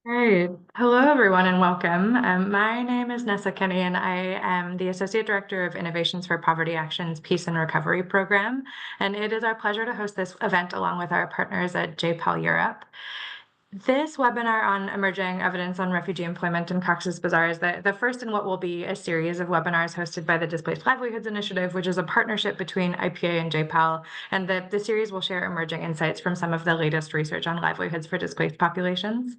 Great. Hello, everyone, and welcome. My name is Nessa Kenny, and I am the Associate Director of Innovations for Poverty Action's Peace and Recovery Program. And it is our pleasure to host this event along with our partners at JPAL Europe. This webinar on emerging evidence on refugee employment in Cox's Bazar is the first in what will be a series of webinars hosted by the Displaced Livelihoods Initiative, which is a partnership between IPA and JPAL. And the series will share emerging insights from some of the latest research on livelihoods for displaced populations.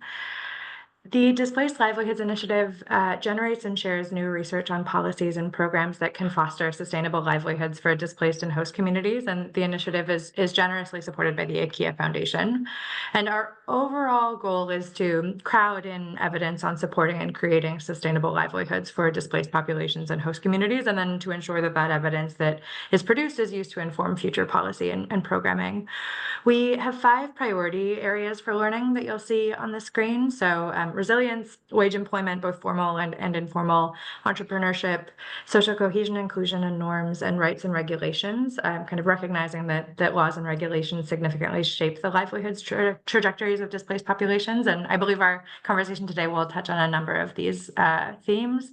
The Displaced Livelihoods Initiative generates and shares new research on policies and programs that can foster sustainable livelihoods for displaced and host communities, and the initiative is generously supported by the IKEA Foundation. And our overall goal is to crowd in evidence on supporting and creating sustainable livelihoods for displaced populations and host communities, and then to ensure that that evidence that is produced is used to inform future policy and programming. We have 5 priority areas for learning that you'll see on the screen. So resilience, wage employment, both formal and informal, entrepreneurship, social cohesion, inclusion and norms, and rights and regulations, kind of recognizing that laws and regulations significantly shape the livelihoods trajectories of displaced populations. And I believe our conversation today will touch on a number of these themes.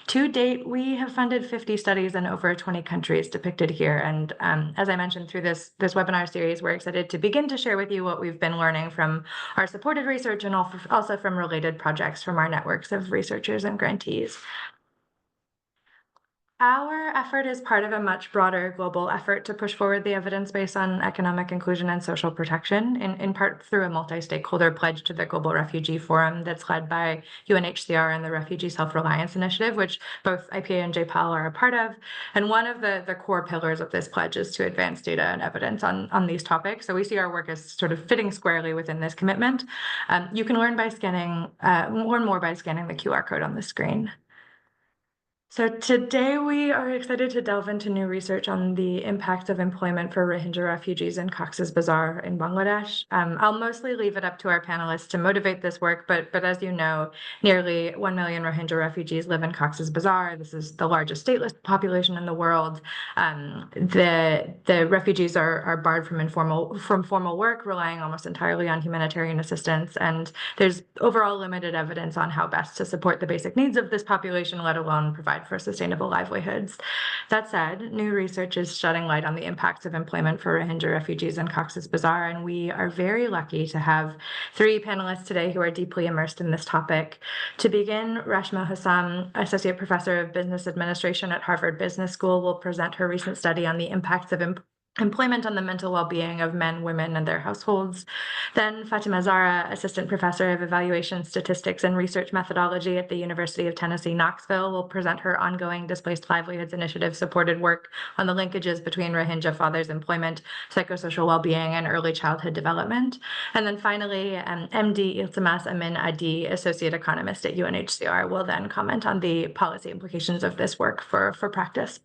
To date, we have funded 50 studies in over 20 countries depicted here. And as I mentioned through this webinar series, we're excited to begin to share with you what we've been learning from our supported research and also from related projects from our networks of researchers and grantees. Our effort is part of a much broader global effort to push forward the evidence base on economic inclusion and social protection, in part through a multi-stakeholder pledge to the Global Refugee Forum that's led by UNHCR and the Refugee Self-Reliance Initiative, which both IPA and JPAL are a part of. And one of the core pillars of this pledge is to advance data and evidence on these topics. So we see our work as sort of fitting squarely within this commitment. You can learn more by scanning the QR code on the screen. So today we are excited to delve into new research on the impacts of employment for Rohingya refugees in Cox's Bazar in Bangladesh. I'll mostly leave it up to our panelists to motivate this work, but as you know, nearly 1 million Rohingya refugees live in Cox's Bazar. This is the largest stateless population in the world. The refugees are barred from formal work, relying almost entirely on humanitarian assistance, and there's overall limited evidence on how best to support the basic needs of this population, let alone provide for sustainable livelihoods. That said, new research is shedding light on the impacts of employment for Rohingya refugees in Cox's Bazar, and we are very lucky to have 3 panelists today who are deeply immersed in this topic. To begin, Reshmaan Hussam, Associate Professor of Business Administration at Harvard Business School, will present her recent study on the impacts of employment on the mental well-being of men, women, and their households. Then Fatima Zahra, Assistant Professor of Evaluation, Statistics, and Research Methodology at the University of Tennessee, Knoxville, will present her ongoing Displaced Livelihoods Initiative supported work on the linkages between Rohingya fathers' employment, psychosocial well-being, and early childhood development. And then finally, MD Iltemas Amin Adee, Associate Economist at UNHCR, will then comment on the policy implications of this work for practice.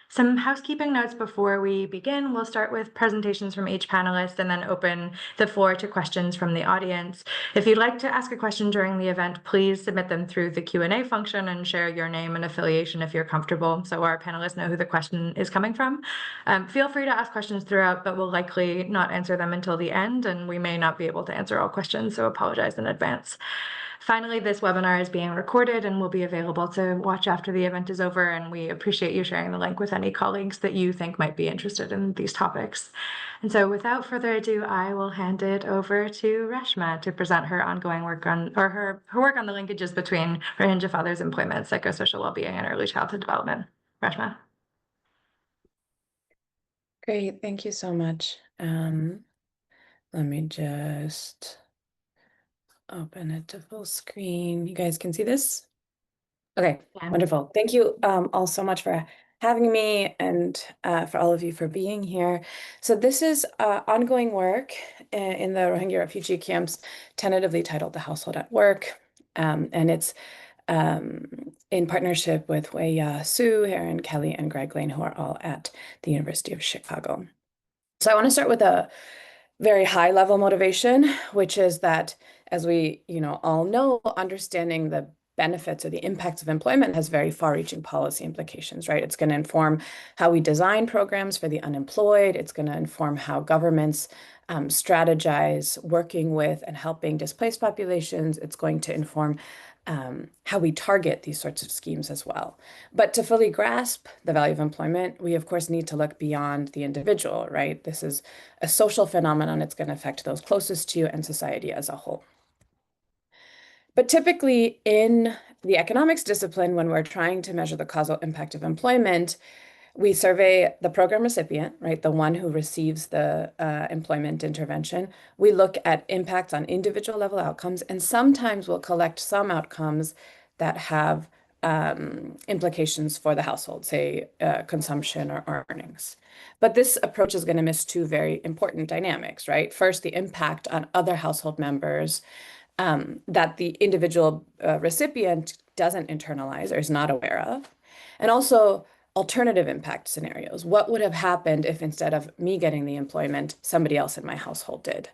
Some housekeeping notes before we begin. We'll start with presentations from each panelist and then open the floor to questions from the audience. If you'd like to ask a question during the event, please submit them through the Q&A function and share your name and affiliation if you're comfortable, so our panelists know who the question is coming from. Feel free to ask questions throughout, but we'll likely not answer them until the end, and we may not be able to answer all questions, so apologize in advance. Finally, this webinar is being recorded and will be available to watch after the event is over, and we appreciate you sharing the link with any colleagues that you think might be interested in these topics. And so without further ado, I will hand it over to Reshma to present her ongoing work on, or her work on the linkages between Rohingya fathers' employment, psychosocial well-being, and early childhood development. Reshma. Great, thank you so much. Let me just open it to full screen. You guys can see this? Okay, wonderful. Thank you all so much for having me and for all of you for being here. So this is ongoing work in the Rohingya refugee camps, tentatively titled The Household at Work. And it's in partnership with Wei Su, Aaron Kelly, and Greg Lane, who are all at the University of Chicago. So I want to start with a very high level motivation, which is that, as we all know, understanding the benefits or the impacts of employment has very far-reaching policy implications, right? It's going to inform how we design programs for the unemployed. It's going to inform how governments strategize working with and helping displaced populations. It's going to inform how we target these sorts of schemes as well. But to fully grasp the value of employment, we of course need to look beyond the individual, right? This is a social phenomenon. It's going to affect those closest to you and society as a whole. But typically in the economics discipline, when we're trying to measure the causal impact of employment, we survey the program recipient, right, the one who receives the employment intervention. We look at impacts on individual level outcomes, and sometimes we'll collect some outcomes that have implications for the household, say consumption or earnings. But this approach is going to miss two very important dynamics, right? First, the impact on other household members that the individual recipient doesn't internalize or is not aware of. And also alternative impact scenarios. What would have happened if instead of me getting the employment, somebody else in my household did?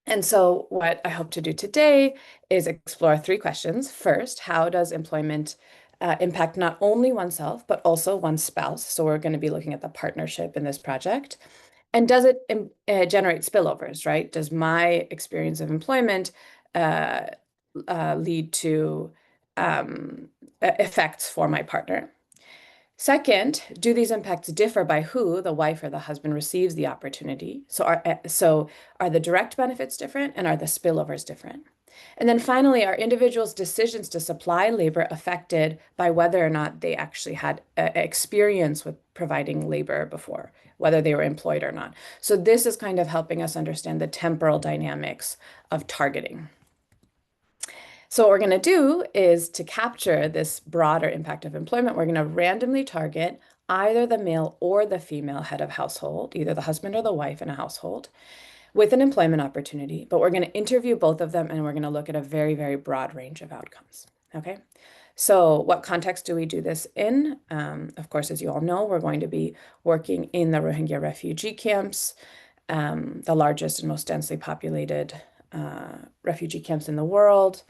And so what I hope to do today is explore three questions. First, how does employment impact not only oneself, but also one's spouse? So we're going to be looking at the partnership in this project. And does it generate spillovers, right? Does my experience of employment lead to effects for my partner? Second, do these impacts differ by who, the wife or the husband, receives the opportunity? So are the direct benefits different, and are the spillovers different? And then finally, are individuals' decisions to supply labor affected by whether or not they actually had experience with providing labor before, whether they were employed or not? So this is kind of helping us understand the temporal dynamics of targeting. So what we're going to do is, to capture this broader impact of employment, we're going to randomly target either the male or the female head of household, either the husband or the wife in a household, with an employment opportunity. But we're going to interview both of them, and we're going to look at a very, very broad range of outcomes. Okay. So what context do we do this in? Of course, as you all know, we're going to be working in the Rohingya refugee camps, the largest and most densely populated refugee camps in the world.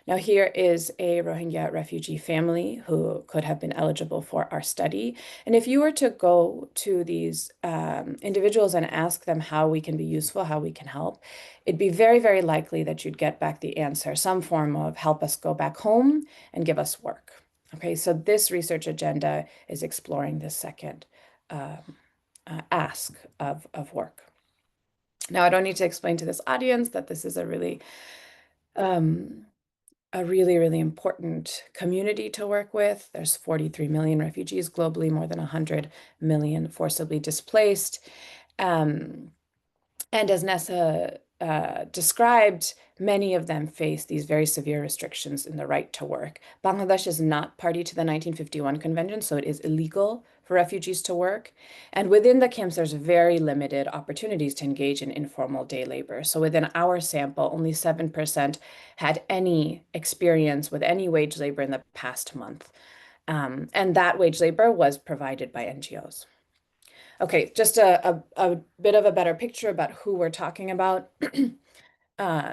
Now, here is a Rohingya refugee family who could have been eligible for our study. And if you were to go to these individuals and ask them how we can be useful, how we can help, it'd be very, very likely that you'd get back the answer, some form of help us go back home and give us work. Okay, so this research agenda is exploring this second ask of work. Now, I don't need to explain to this audience that this is a really really important community to work with. There's 43 million refugees globally, more than 100 million forcibly displaced. And as Nessa described, many of them face these very severe restrictions in the right to work. Bangladesh is not party to the 1951 convention, so it is illegal for refugees to work. And within the camps, there's very limited opportunities to engage in informal day labor. So within our sample, only 7% had any experience with any wage labor in the past month. And that wage labor was provided by NGOs. Okay, just a bit of a better picture about who we're talking about.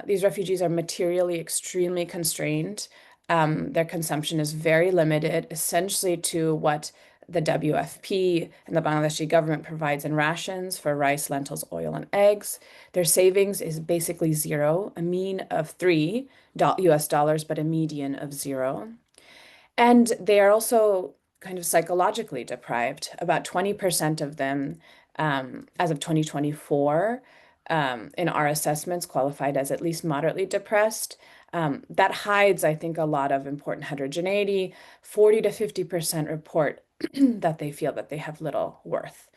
These refugees are materially extremely constrained. Their consumption is very limited, essentially to what the WFP and the Bangladeshi government provides in rations for rice, lentils, oil, and eggs. Their savings is basically zero, a mean of $3 US, but a median of 0. And they are also kind of psychologically deprived. About 20% of them, as of 2024, in our assessments, qualified as at least moderately depressed. That hides, I think, a lot of important heterogeneity. 40 to 50% report that they feel that they have little worth.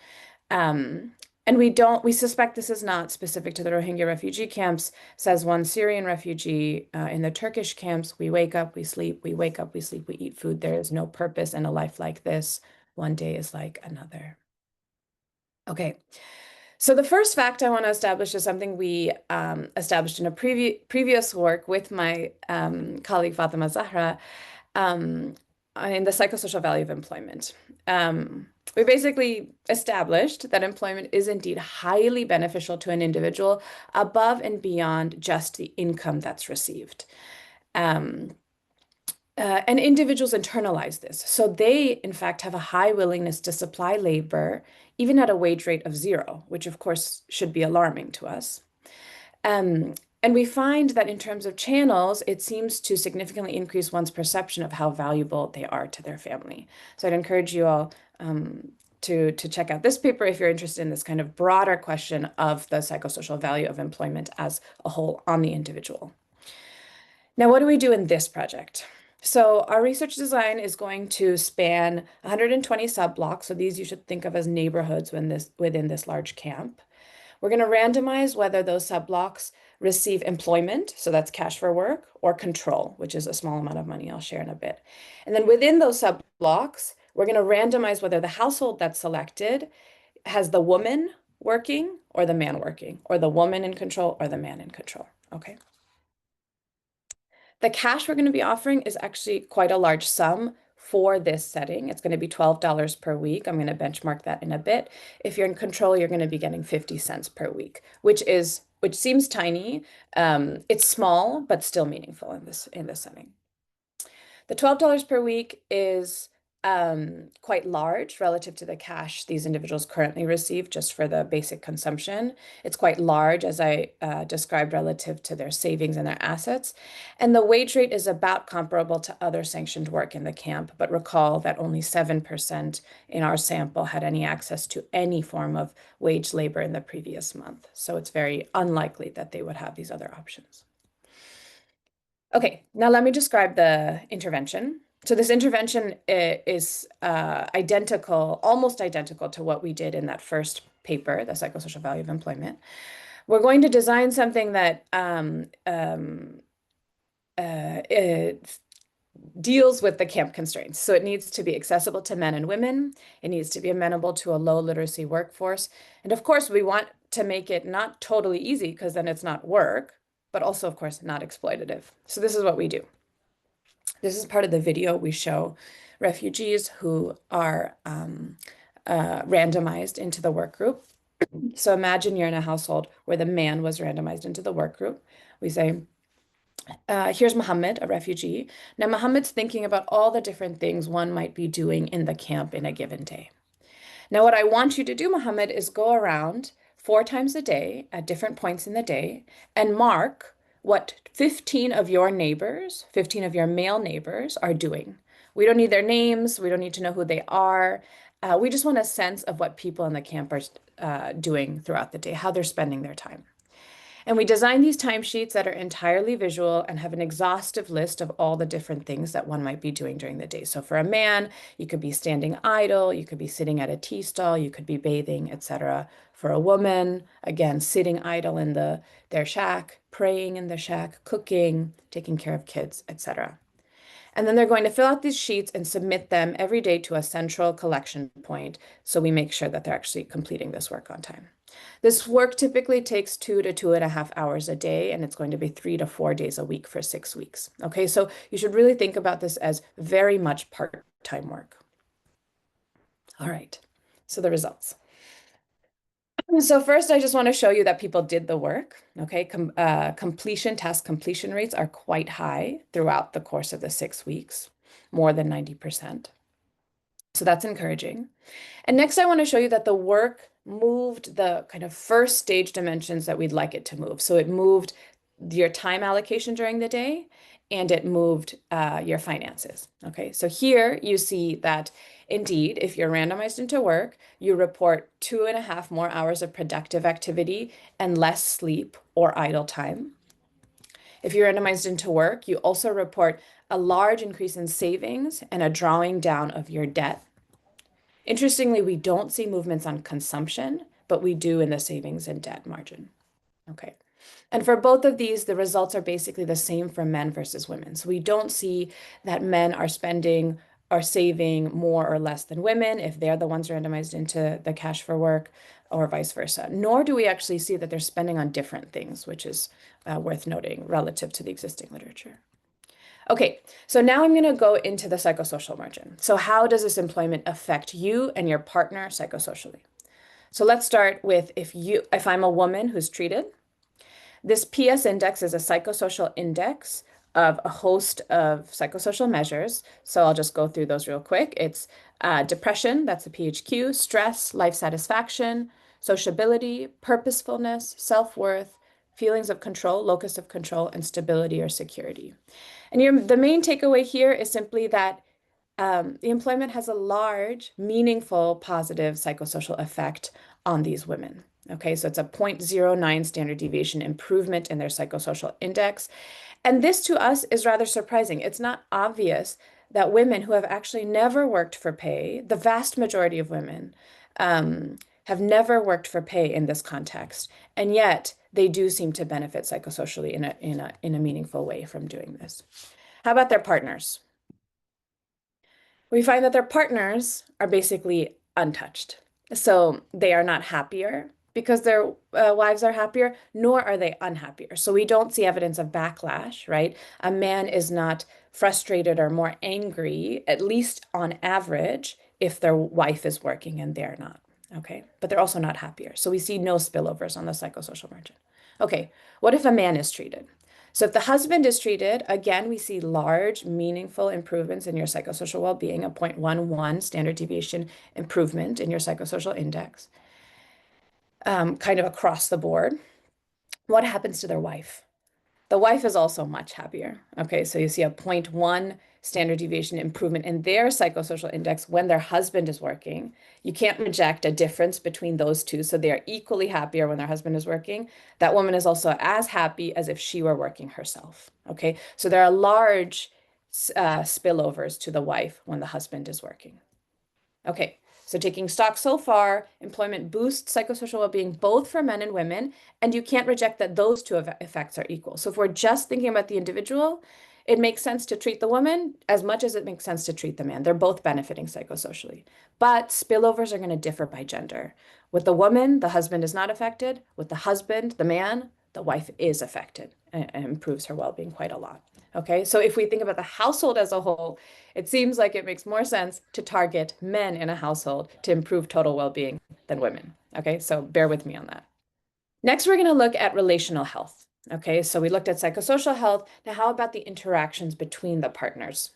And we suspect this is not specific to the Rohingya refugee camps. Says one Syrian refugee in the Turkish camps, we wake up, we sleep, we wake up, we sleep, we eat food. There is no purpose in a life like this. One day is like another. Okay. So the first fact I want to establish is something we established in a previous work with my colleague Fatima Zahra in the psychosocial value of employment. We basically established that employment is indeed highly beneficial to an individual above and beyond just the income that's received. And individuals internalize this. So they, in fact, have a high willingness to supply labor, even at a wage rate of 0, which of course should be alarming to us. And we find that in terms of channels, it seems to significantly increase one's perception of how valuable they are to their family. So I'd encourage you all to check out this paper if you're interested in this kind of broader question of the psychosocial value of employment as a whole on the individual. Now, what do we do in this project? So our research design is going to span 120 sub-blocks. So these you should think of as neighborhoods within this large camp. We're going to randomize whether those sub-blocks receive employment, so that's cash for work, or control, which is a small amount of money I'll share in a bit. And then within those sub-blocks, we're going to randomize whether the household that's selected has the woman working or the man working, or the woman in control or the man in control, okay? The cash we're going to be offering is actually quite a large sum for this setting. It's going to be $12 per week. I'm going to benchmark that in a bit. If you're in control, you're going to be getting 50 cents per week, which seems tiny. It's small, but still meaningful in this setting. The $12 per week is quite large relative to the cash these individuals currently receive just for the basic consumption. It's quite large, as I described, relative to their savings and their assets. And the wage rate is about comparable to other sanctioned work in the camp, but recall that only 7% in our sample had any access to any form of wage labor in the previous month. So it's very unlikely that they would have these other options. Okay, now let me describe the intervention. So this intervention is almost identical to what we did in that first paper, the psychosocial value of employment. We're going to design something that it deals with the camp constraints. So it needs to be accessible to men and women. It needs to be amenable to a low literacy workforce. And of course, we want to make it not totally easy because then it's not work, but also, of course, not exploitative. So this is what we do. This is part of the video. We show refugees who are randomized into the work group. So imagine you're in a household where the man was randomized into the work group. We say, here's Mohammed, a refugee. Now, Mohammed's thinking about all the different things one might be doing in the camp in a given day. Now, what I want you to do, Mohammed, is go around 4 times a day at different points in the day and mark what 15 of your neighbors, 15 of your male neighbors are doing. We don't need their names. We don't need to know who they are. We just want a sense of what people in the camp are doing throughout the day, how they're spending their time. And we design these timesheets that are entirely visual and have an exhaustive list of all the different things that one might be doing during the day. So for a man, you could be standing idle, you could be sitting at a tea stall, you could be bathing, etc. For a woman, again, sitting idle in their shack, praying in their shack, cooking, taking care of kids, etc. And then they're going to fill out these sheets and submit them every day to a central collection point, so we make sure that they're actually completing this work on time. This work typically takes 2 to 2.5 hours a day, and it's going to be 3 to 4 days a week for 6 weeks. Okay, so you should really think about this as very much part-time work. All right, so the results. So first, I just want to show you that people did the work. Okay, task completion rates are quite high throughout the course of the 6 weeks, more than 90%. So that's encouraging. And next, I want to show you that the work moved the kind of first stage dimensions that we'd like it to move. So it moved your time allocation during the day, and it moved your finances. Okay, so here you see that indeed, if you're randomized into work, you report 2.5 more hours of productive activity and less sleep or idle time. If you're randomized into work, you also report a large increase in savings and a drawing down of your debt. Interestingly, we don't see movements on consumption, but we do in the savings and debt margin. Okay. And for both of these, the results are basically the same for men versus women. So we don't see that men are spending or saving more or less than women if they're the ones randomized into the cash for work, or vice versa. Nor do we actually see that they're spending on different things, which is worth noting relative to the existing literature. Okay, so now I'm going to go into the psychosocial margin. So how does this employment affect you and your partner psychosocially? So let's start with if I'm a woman who's treated. This PS index is a psychosocial index of a host of psychosocial measures. So I'll just go through those real quick. It's depression, that's a PHQ, stress, life satisfaction, sociability, purposefulness, self-worth, feelings of control, locus of control, and stability or security. And the main takeaway here is simply that the employment has a large, meaningful, positive psychosocial effect on these women. Okay, so it's a 0.09 standard deviation improvement in their psychosocial index. And this to us is rather surprising. It's not obvious that women who have actually never worked for pay, the vast majority of women, have never worked for pay in this context, and yet they do seem to benefit psychosocially in a meaningful way from doing this. How about their partners? We find that their partners are basically untouched. So they are not happier because their wives are happier, nor are they unhappier. So we don't see evidence of backlash, right? A man is not frustrated or more angry, at least on average, if their wife is working and they're not. Okay, but they're also not happier. So we see no spillovers on the psychosocial margin. Okay, what if a man is treated? So if the husband is treated, again, we see large, meaningful improvements in your psychosocial well-being, a 0.11 standard deviation improvement in your psychosocial index, kind of across the board. What happens to their wife? The wife is also much happier. Okay, so you see a 0.1 standard deviation improvement in their psychosocial index when their husband is working. You can't reject a difference between those two. So they are equally happier when their husband is working. That woman is also as happy as if she were working herself. Okay, so there are large spillovers to the wife when the husband is working. Okay, so taking stock so far, employment boosts psychosocial well-being both for men and women, and you can't reject that those two effects are equal. So if we're just thinking about the individual, it makes sense to treat the woman as much as it makes sense to treat the man. They're both benefiting psychosocially. But spillovers are going to differ by gender. With the woman, the husband is not affected. With the husband, the man, the wife is affected and improves her well-being quite a lot. Okay, so if we think about the household as a whole, it seems like it makes more sense to target men in a household to improve total well-being than women. Okay, so bear with me on that. Next, we're going to look at relational health. Okay, so we looked at psychosocial health. Now, how about the interactions between the partners?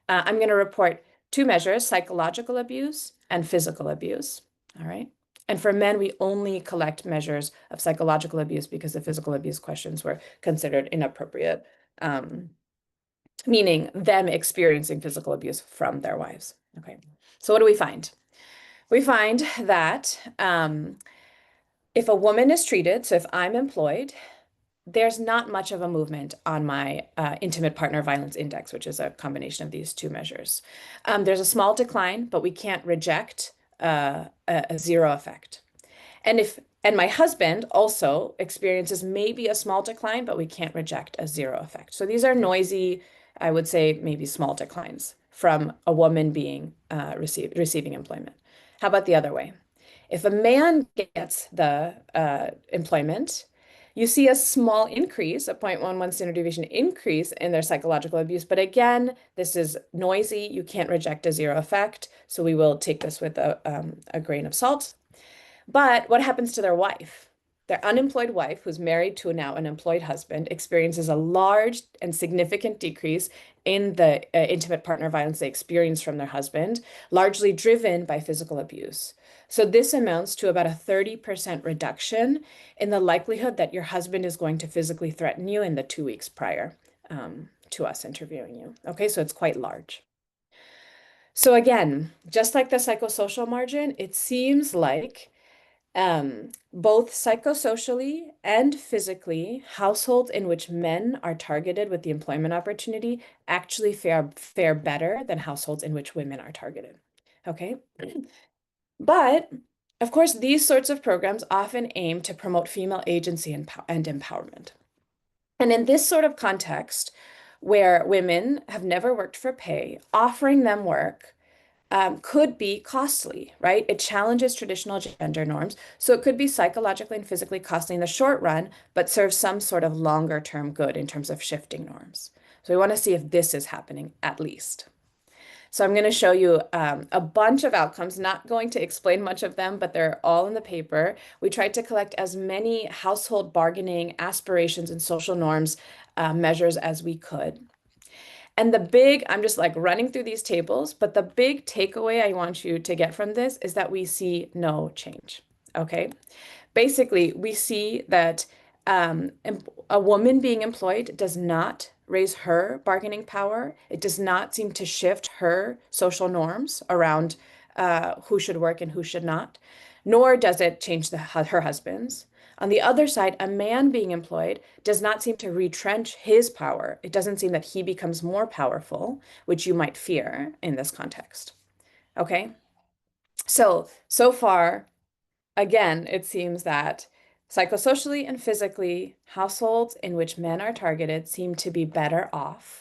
I'm going to report two measures, psychological abuse and physical abuse. All right. And for men, we only collect measures of psychological abuse because the physical abuse questions were considered inappropriate, meaning them experiencing physical abuse from their wives. Okay. So what do we find? We find that if a woman is treated, so if I'm employed, there's not much of a movement on my intimate partner violence index, which is a combination of these two measures. There's a small decline, but we can't reject a zero effect. And my husband also experiences maybe a small decline, but we can't reject a zero effect. So these are noisy, I would say maybe small declines from a woman being receiving employment. How about the other way? If a man gets the employment, you see a small increase, a 0.11 standard deviation increase in their psychological abuse. But again, this is noisy. You can't reject a zero effect. So we will take this with a grain of salt. But what happens to their wife? Their unemployed wife, who's married to now an employed husband, experiences a large and significant decrease in the intimate partner violence they experience from their husband, largely driven by physical abuse. So this amounts to about a 30% reduction in the likelihood that your husband is going to physically threaten you in the 2 weeks prior to us interviewing you. Okay, so it's quite large. So again, just like the psychosocial margin, it seems like both psychosocially and physically, households in which men are targeted with the employment opportunity actually fare better than households in which women are targeted. Okay. But of course, these sorts of programs often aim to promote female agency and empowerment. And in this sort of context, where women have never worked for pay, offering them work could be costly, right? It challenges traditional gender norms. So it could be psychologically and physically costly in the short run, but serves some sort of longer term good in terms of shifting norms. So we want to see if this is happening at least. So I'm going to show you a bunch of outcomes, not going to explain much of them, but they're all in the paper. We tried to collect as many household bargaining aspirations and social norms measures as we could. And the big, I'm just like running through these tables, but the big takeaway I want you to get from this is that we see no change. Okay. Basically, we see that a woman being employed does not raise her bargaining power. It does not seem to shift her social norms around who should work and who should not, nor does it change her husband's. On the other side, a man being employed does not seem to retrench his power. It doesn't seem that he becomes more powerful, which you might fear in this context. Okay? So far, again, it seems that psychosocially and physically, households in which men are targeted seem to be better off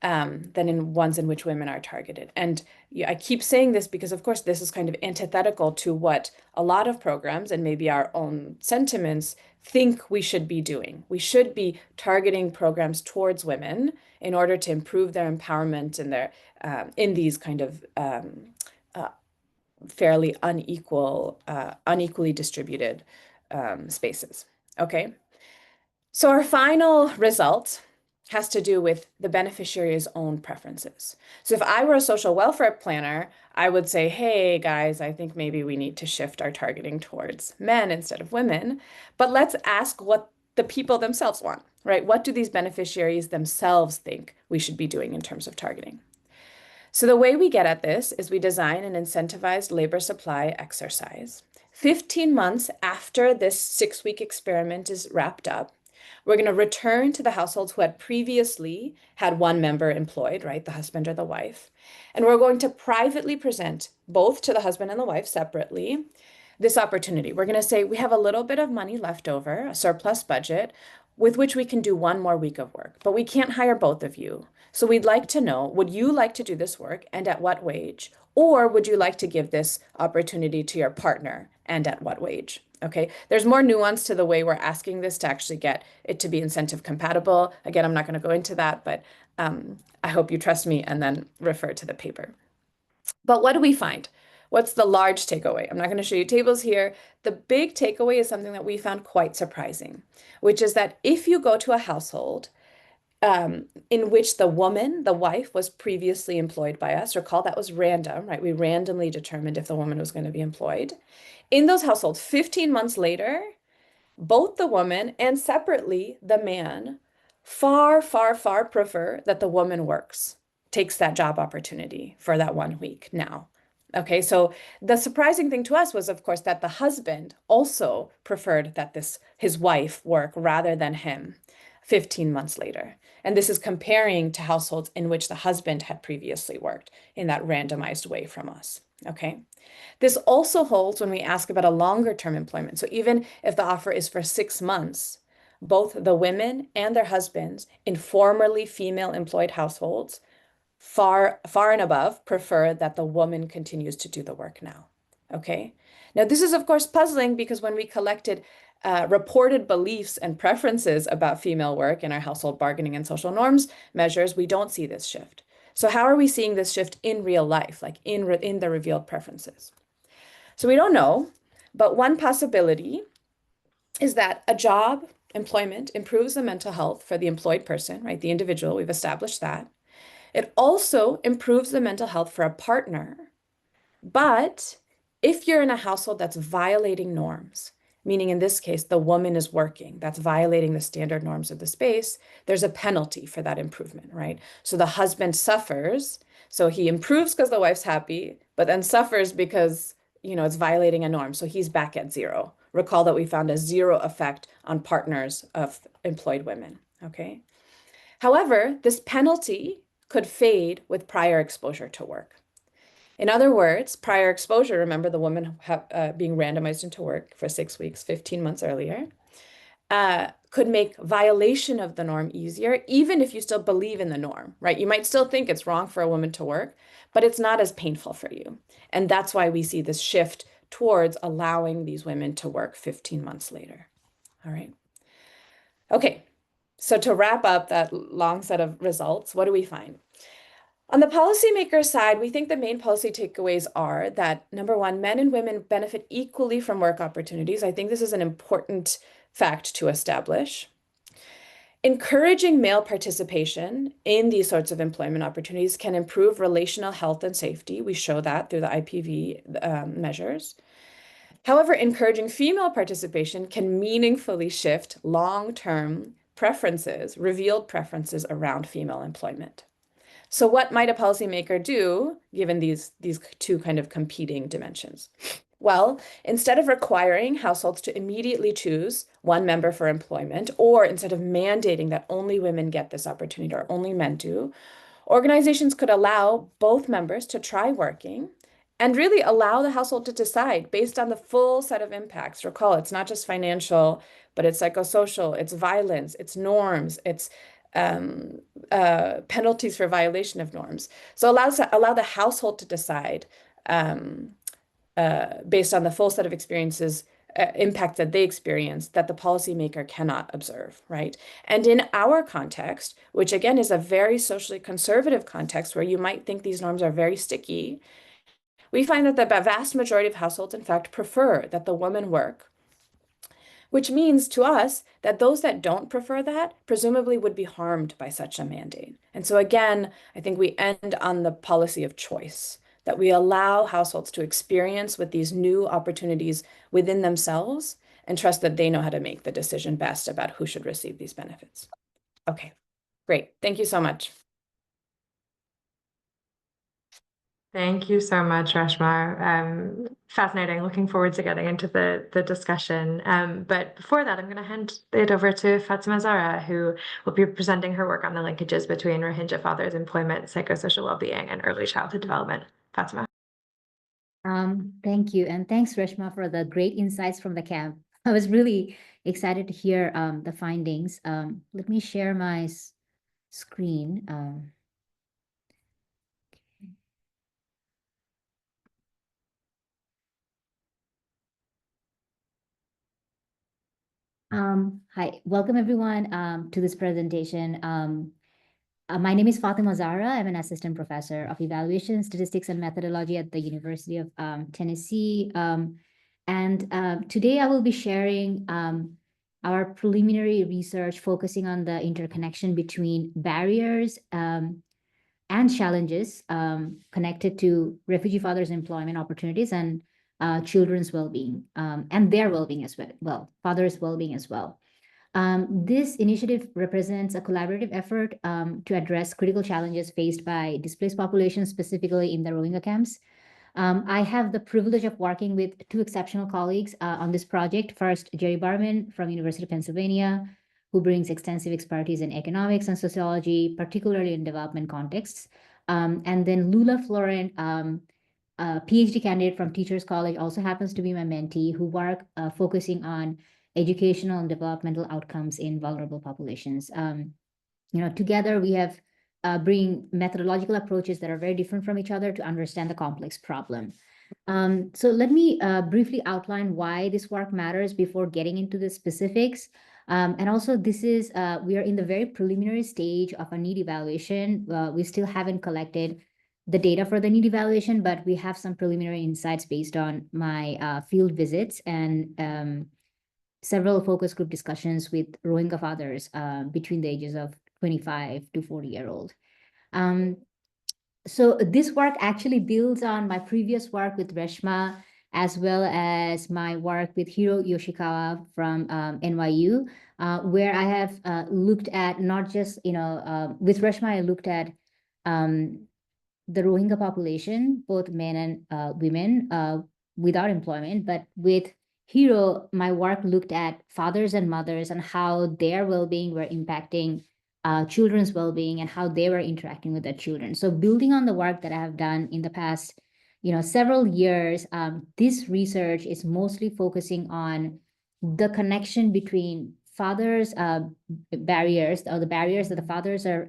than in ones in which women are targeted. And I keep saying this because, of course, this is kind of antithetical to what a lot of programs and maybe our own sentiments think we should be doing. We should be targeting programs towards women in order to improve their empowerment and their in these kind of fairly unequally distributed spaces. Okay. So our final result has to do with the beneficiary's own preferences. So if I were a social welfare planner, I would say, hey guys, I think maybe we need to shift our targeting towards men instead of women. But let's ask what the people themselves want, right? What do these beneficiaries themselves think we should be doing in terms of targeting? So the way we get at this is we design an incentivized labor supply exercise. 15 months after this 6-week experiment is wrapped up, we're going to return to the households who had previously had one member employed, right, the husband or the wife. And we're going to privately present both to the husband and the wife separately this opportunity. We're going to say we have a little bit of money left over, a surplus budget, with which we can do one more week of work, but we can't hire both of you. So we'd like to know, would you like to do this work and at what wage? Or would you like to give this opportunity to your partner and at what wage? Okay, there's more nuance to the way we're asking this to actually get it to be incentive compatible. Again, I'm not going to go into that, but I hope you trust me and then refer to the paper. But what do we find? What's the large takeaway? I'm not going to show you tables here. The big takeaway is something that we found quite surprising, which is that if you go to a household in which the woman, the wife, was previously employed by us, recall that was random, right? We randomly determined if the woman was going to be employed. In those households, 15 months later, both the woman and separately the man far, far, far prefer that the woman works, takes that job opportunity for that 1 week now. Okay, so the surprising thing to us was, of course, that the husband also preferred that his wife work rather than him 15 months later. And this is comparing to households in which the husband had previously worked in that randomized way from us. Okay. This also holds when we ask about a longer term employment. So even if the offer is for 6 months, both the women and their husbands in formerly female employed households far and above prefer that the woman continues to do the work now. Okay. Now, this is, of course, puzzling because when we collected reported beliefs and preferences about female work in our household bargaining and social norms measures, we don't see this shift. So how are we seeing this shift in real life, like in the revealed preferences? So we don't know, but one possibility is that a job, employment, improves the mental health for the employed person, right? The individual, we've established that. It also improves the mental health for a partner. But if you're in a household that's violating norms, meaning in this case, the woman is working, that's violating the standard norms of the space, there's a penalty for that improvement, right? So the husband suffers. So he improves because the wife's happy, but then suffers because, it's violating a norm. So he's back at zero. Recall that we found a zero effect on partners of employed women, okay? However, this penalty could fade with prior exposure to work. In other words, prior exposure, remember the woman being randomized into work for 6 weeks, 15 months earlier, could make violation of the norm easier, even if you still believe in the norm, right? You might still think it's wrong for a woman to work, but it's not as painful for you. And that's why we see this shift towards allowing these women to work 15 months later. All right. Okay. So to wrap up that long set of results, what do we find? On the policymaker side, we think the main policy takeaways are that number one, men and women benefit equally from work opportunities. I think this is an important fact to establish. Encouraging male participation in these sorts of employment opportunities can improve relational health and safety. We show that through the IPV measures. However, encouraging female participation can meaningfully shift long-term preferences, revealed preferences around female employment. So what might a policymaker do given these two kind of competing dimensions? Well, instead of requiring households to immediately choose one member for employment, or instead of mandating that only women get this opportunity or only men do, organizations could allow both members to try working and really allow the household to decide based on the full set of impacts. Recall, it's not just financial, but it's psychosocial, it's violence, it's norms, it's penalties for violation of norms. So allow the household to decide based on the full set of experiences, impact that they experience that the policymaker cannot observe, right? And in our context, which again is a very socially conservative context where you might think these norms are very sticky, we find that the vast majority of households, in fact, prefer that the woman work, which means to us that those that don't prefer that presumably would be harmed by such a mandate. And so again, I think we end on the policy of choice, that we allow households to experience with these new opportunities within themselves and trust that they know how to make the decision best about who should receive these benefits. Okay, great. Thank you so much. Thank you so much, Reshma. Fascinating. Looking forward to getting into the discussion. But before that, I'm going to hand it over to Fatima Zahra, who will be presenting her work on the linkages between Rohingya fathers' employment, psychosocial well-being, and early childhood development. Fatima. Thank you. And thanks, Reshma, for the great insights from the camp. I was really excited to hear the findings. Let me share my screen. Hi, welcome everyone to this presentation. My name is Fatima Zahra. I'm an assistant professor of evaluation, statistics, and methodology at the University of Tennessee. Today I will be sharing our preliminary research focusing on the interconnection between barriers and challenges connected to refugee fathers' employment opportunities and children's well-being and their well-being as well, fathers' well-being as well. This initiative represents a collaborative effort to address critical challenges faced by displaced populations, specifically in the Rohingya camps. I have the privilege of working with two exceptional colleagues on this project. First, Jerry Barman from University of Pennsylvania, who brings extensive expertise in economics and sociology, particularly in development contexts. And then Lula Florent, a PhD candidate from Teachers College, also happens to be my mentee, who work focusing on educational and developmental outcomes in vulnerable populations. Together we have bring methodological approaches that are very different from each other to understand the complex problem. So let me briefly outline why this work matters before getting into the specifics. And also this is, we are in the very preliminary stage of a need evaluation. We still haven't collected the data for the need evaluation, but we have some preliminary insights based on my field visits and several focus group discussions with Rohingya fathers between the ages of 25 to 40-year-old. So this work actually builds on my previous work with Reshma, as well as my work with Hiro Yoshikawa from NYU, where I have looked at not just, with Reshma, I looked at the Rohingya population, both men and women without employment, but with Hiro, my work looked at fathers and mothers and how their well-being were impacting children's well-being and how they were interacting with their children. So building on the work that I have done in the past, several years, this research is mostly focusing on the connection between fathers' barriers, or the barriers that the fathers are,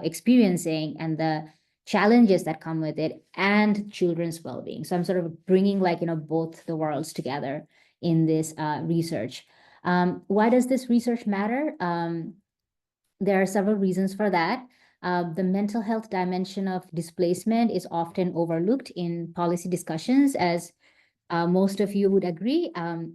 experiencing, and the challenges that come with it, and children's well-being. So I'm sort of bringing both the worlds together in this research. Why does this research matter? There are several reasons for that. The mental health dimension of displacement is often overlooked in policy discussions, as most of you would agree.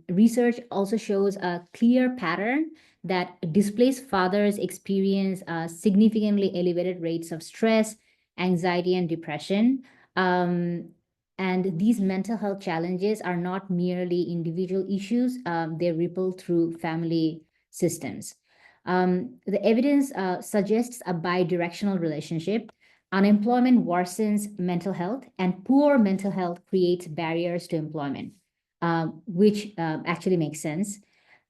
Research also shows a clear pattern that displaced fathers experience significantly elevated rates of stress, anxiety, and depression. And these mental health challenges are not merely individual issues, they ripple through family systems. The evidence suggests a bidirectional relationship. Unemployment worsens mental health, and poor mental health creates barriers to employment, which actually makes sense.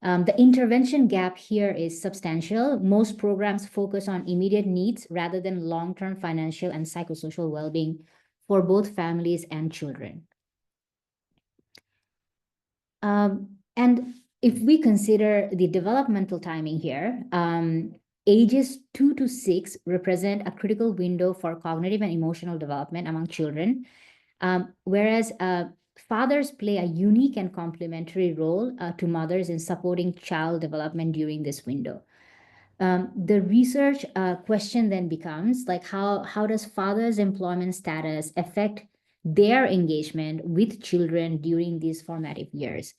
The intervention gap here is substantial. Most programs focus on immediate needs rather than long-term financial and psychosocial well-being for both families and children. And if we consider the developmental timing here, ages 2 to 6 represent a critical window for cognitive and emotional development among children, whereas fathers play a unique and complementary role to mothers in supporting child development during this window. The research question then becomes like, how does fathers' employment status affect their engagement with children during these formative years?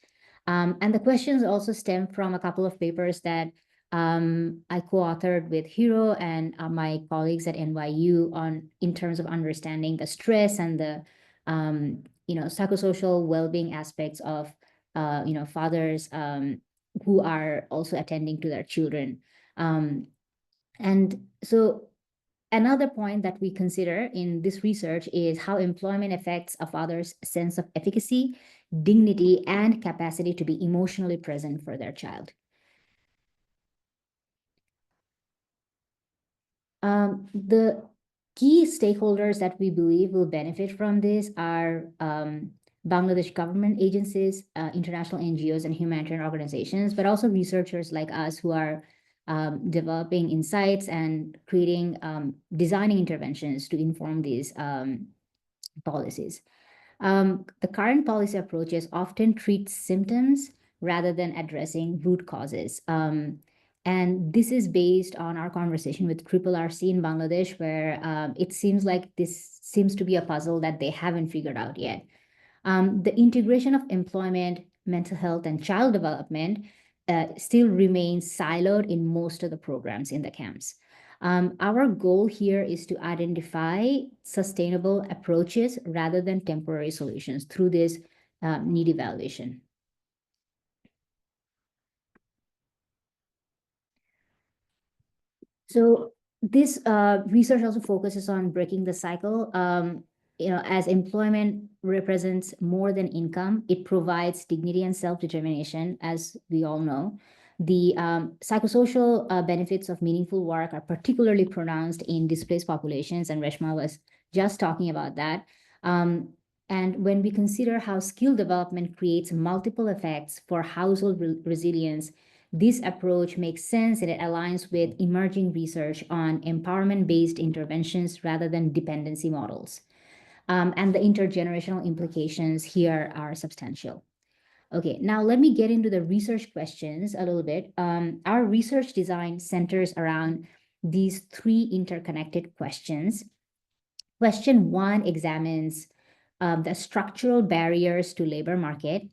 And the questions also stem from a couple of papers that I co-authored with Hiro and my colleagues at NYU in terms of understanding the stress and the psychosocial well-being aspects of fathers who are also attending to their children. And so another point that we consider in this research is how employment affects a father's sense of efficacy, dignity, and capacity to be emotionally present for their child. The key stakeholders that we believe will benefit from this are Bangladesh government agencies, international NGOs and humanitarian organizations, but also researchers like us who are developing insights and creating, designing interventions to inform these policies. The current policy approaches often treat symptoms rather than addressing root causes. And this is based on our conversation with RRRC in Bangladesh, where it seems like this seems to be a puzzle that they haven't figured out yet. The integration of employment, mental health, and child development still remains siloed in most of the programs in the camps. Our goal here is to identify sustainable approaches rather than temporary solutions through this need evaluation. So this research also focuses on breaking the cycle. As employment represents more than income, it provides dignity and self-determination, as we all know. The psychosocial benefits of meaningful work are particularly pronounced in displaced populations, and Reshma was just talking about that. And when we consider how skill development creates multiple effects for household resilience, this approach makes sense and it aligns with emerging research on empowerment-based interventions rather than dependency models. And the intergenerational implications here are substantial. Okay, now let me get into the research questions a little bit. Our research design centers around these three interconnected questions. Question 1 examines the structural barriers to labor market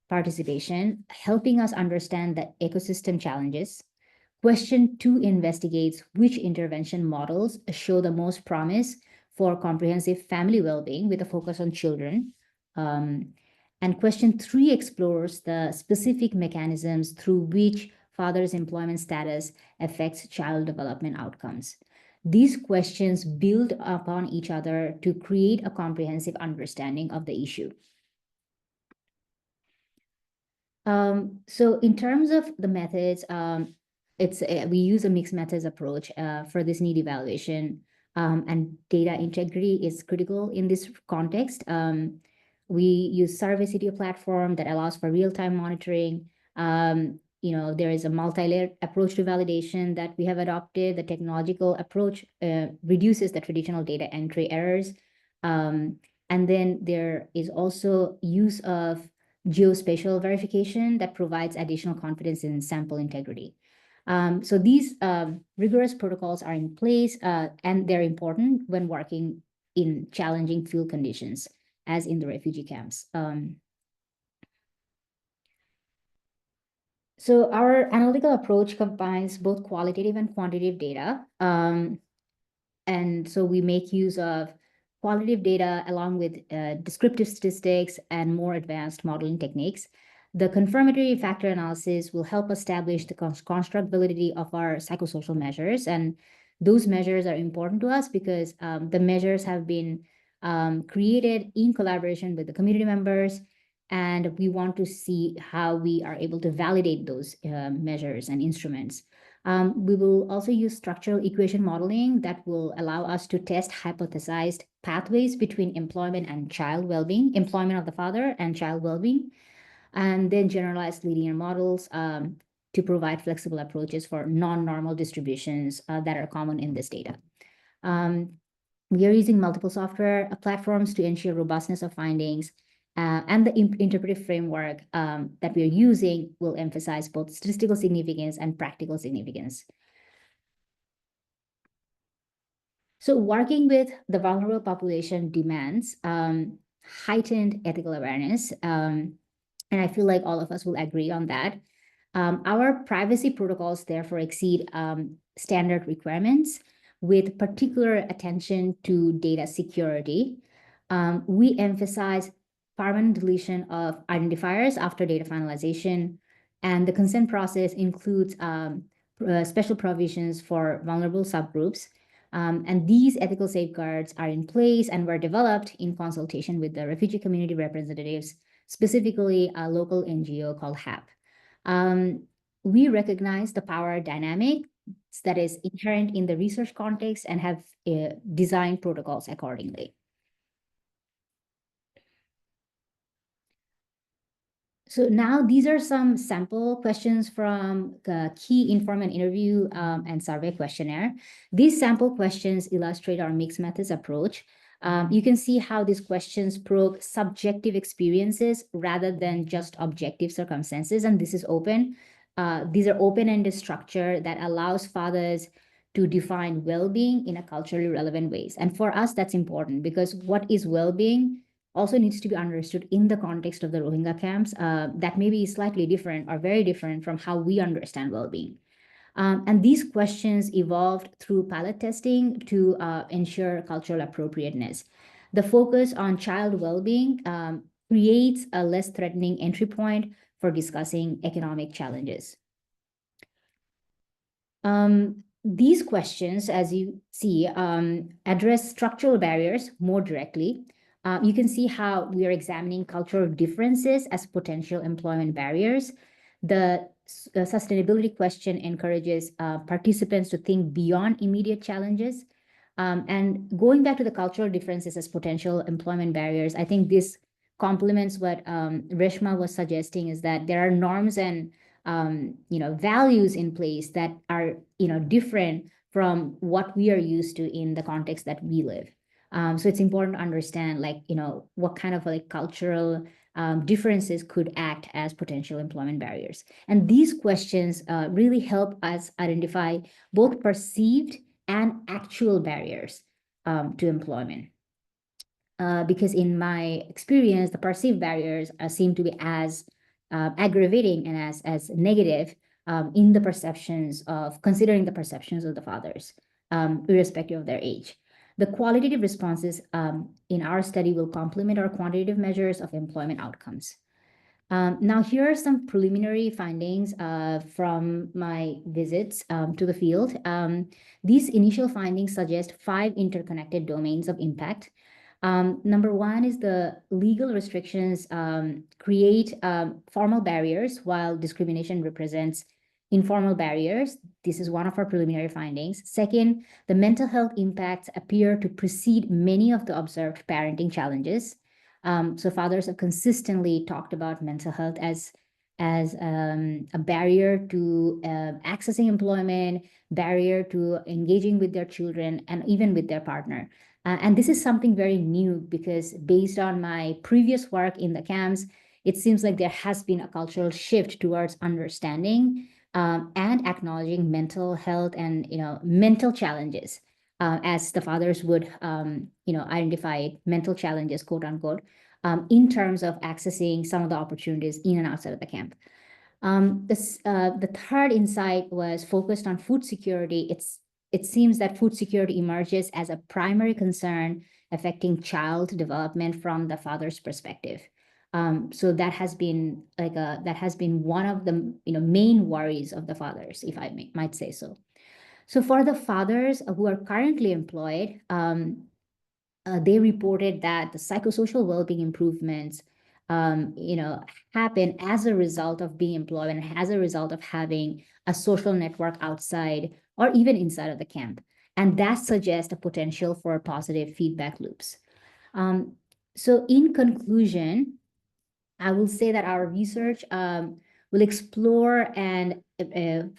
participation, helping us understand the ecosystem challenges. Question 2 investigates which intervention models show the most promise for comprehensive family well-being with a focus on children. And question 3 explores the specific mechanisms through which father's employment status affects child development outcomes. These questions build upon each other to create a comprehensive understanding of the issue. So in terms of the methods, we use a mixed methods approach for this need evaluation, and data integrity is critical in this context. We use Survey CTO platform that allows for real-time monitoring. There is a multi-layered approach to validation that we have adopted. The technological approach reduces the traditional data entry errors. And then there is also use of geospatial verification that provides additional confidence in sample integrity. So these rigorous protocols are in place, and they're important when working in challenging field conditions, as in the refugee camps. So our analytical approach combines both qualitative and quantitative data. And so we make use of qualitative data along with descriptive statistics and more advanced modeling techniques. The confirmatory factor analysis will help establish the construct validity of our psychosocial measures. And those measures are important to us because the measures have been created in collaboration with the community members, and we want to see how we are able to validate those measures and instruments. We will also use structural equation modeling that will allow us to test hypothesized pathways between employment and child well-being, employment of the father and child well-being, and then generalized linear models to provide flexible approaches for non-normal distributions that are common in this data. We are using multiple software platforms to ensure robustness of findings, and the interpretive framework that we are using will emphasize both statistical significance and practical significance. So working with the vulnerable population demands heightened ethical awareness, and I feel like all of us will agree on that. Our privacy protocols therefore exceed standard requirements with particular attention to data security. We emphasize permanent deletion of identifiers after data finalization, and the consent process includes special provisions for vulnerable subgroups. And these ethical safeguards are in place and were developed in consultation with the refugee community representatives, specifically a local NGO called HAP. We recognize the power dynamic that is inherent in the research context and have designed protocols accordingly. So now these are some sample questions from the key informant interview and survey questionnaire. These sample questions illustrate our mixed methods approach. You can see how these questions probe subjective experiences rather than just objective circumstances, and this is open. These are open-ended structure that allows fathers to define well-being in a culturally relevant ways. And for us, that's important because what is well-being also needs to be understood in the context of the Rohingya camps that may be slightly different or very different from how we understand well-being. And these questions evolved through pilot testing to ensure cultural appropriateness. The focus on child well-being creates a less threatening entry point for discussing economic challenges. These questions, as you see, address structural barriers more directly. You can see how we are examining cultural differences as potential employment barriers. The sustainability question encourages participants to think beyond immediate challenges. And going back to the cultural differences as potential employment barriers, I think this complements what Reshma was suggesting, is that there are norms and values in place that are different from what we are used to in the context that we live. So it's important to understand what kind of cultural differences could act as potential employment barriers. And these questions really help us identify both perceived and actual barriers to employment. Because in my experience, the perceived barriers seem to be as aggravating and as negative in the perceptions of, considering the perceptions of the fathers, irrespective of their age. The qualitative responses in our study will complement our quantitative measures of employment outcomes. Now, here are some preliminary findings from my visits to the field. These initial findings suggest 5 interconnected domains of impact. Number 1 is the legal restrictions create formal barriers while discrimination represents informal barriers. This is one of our preliminary findings. Second, the mental health impacts appear to precede many of the observed parenting challenges. So fathers have consistently talked about mental health as a barrier to accessing employment, barrier to engaging with their children, and even with their partner. And this is something very new because based on my previous work in the camps, it seems like there has been a cultural shift towards understanding and acknowledging mental health and mental challenges, as the fathers would identify mental challenges, quote unquote, in terms of accessing some of the opportunities in and outside of the camp. The third insight was focused on food security. It seems that food security emerges as a primary concern affecting child development from the father's perspective. So that has been one of the main worries of the fathers, if I might say so. So for the fathers who are currently employed, they reported that the psychosocial well-being improvements happen as a result of being employed and as a result of having a social network outside or even inside of the camp. And that suggests a potential for positive feedback loops. So in conclusion, I will say that our research will explore and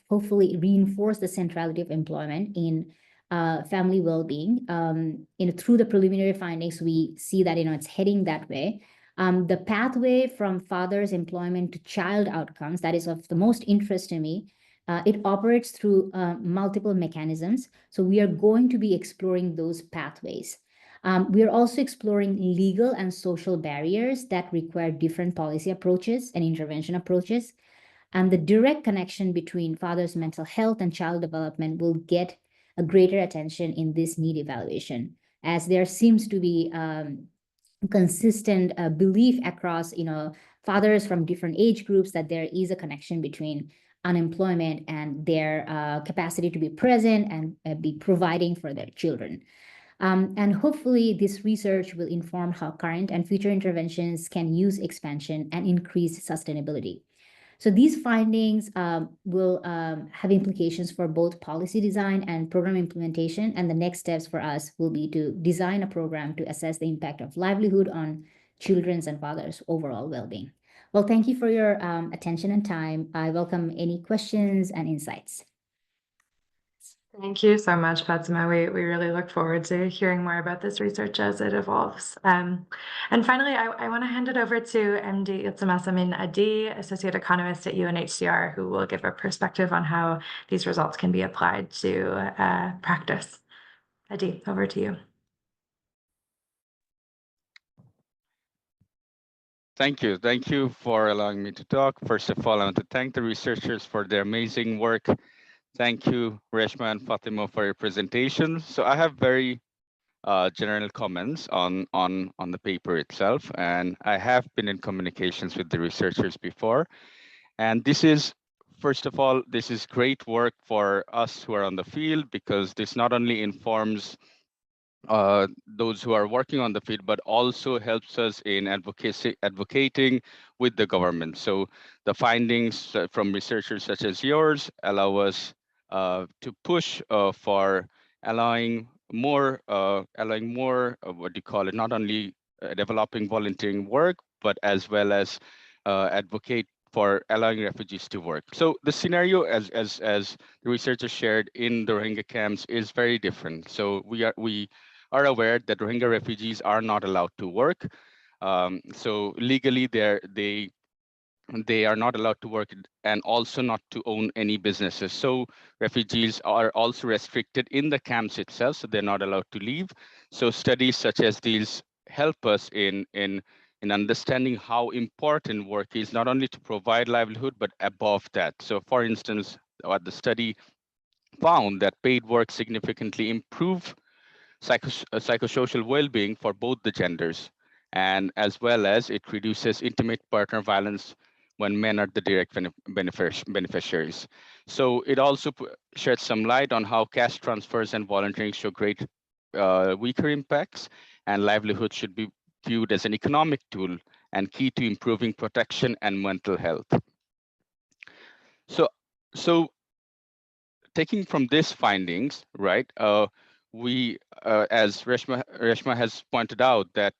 hopefully reinforce the centrality of employment in family well-being. Through the preliminary findings, we see that it's heading that way. The pathway from father's employment to child outcomes, that is of the most interest to me. It operates through multiple mechanisms. So we are going to be exploring those pathways. We are also exploring legal and social barriers that require different policy approaches and intervention approaches. And the direct connection between father's mental health and child development will get a greater attention in this need evaluation, as there seems to be consistent belief across fathers from different age groups that there is a connection between unemployment and their capacity to be present and be providing for their children. And hopefully this research will inform how current and future interventions can use expansion and increase sustainability. So these findings will have implications for both policy design and program implementation. And the next steps for us will be to design a program to assess the impact of livelihood on children's and fathers' overall well-being. Well, thank you for your attention and time. I welcome any questions and insights. Thank you so much, Fatima. We really look forward to hearing more about this research as it evolves. And finally, I want to hand it over to MD Iltemas Amin Adee, Associate Economist at UNHCR, who will give a perspective on how these results can be applied to practice. Adee, over to you. Thank you. Thank you for allowing me to talk. First of all, I want to thank the researchers for their amazing work. Thank you, Reshma and Fatima, for your presentation. So I have very general comments on the paper itself, and I have been in communications with the researchers before. And this is, first of all, this is great work for us who are on the field, because this not only informs those who are working on the field, but also helps us in advocating with the government. So the findings from researchers such as yours allow us to push for allowing more, what do you call it, not only developing volunteering work, but as well as advocate for allowing refugees to work. So the scenario, as the researchers shared in the Rohingya camps, is very different. So we are aware that Rohingya refugees are not allowed to work. So legally, they are not allowed to work and also not to own any businesses. So refugees are also restricted in the camps itself, so they're not allowed to leave. So studies such as these help us in understanding how important work is, not only to provide livelihood, but above that. So for instance, what the study found that paid work significantly improve psychosocial well-being for both the genders, and as well as it reduces intimate partner violence when men are the direct beneficiaries. So it also sheds some light on how cash transfers and volunteering show great weaker impacts, and livelihood should be viewed as an economic tool and key to improving protection and mental health. So taking from these findings, right, we, as Reshma has pointed out, that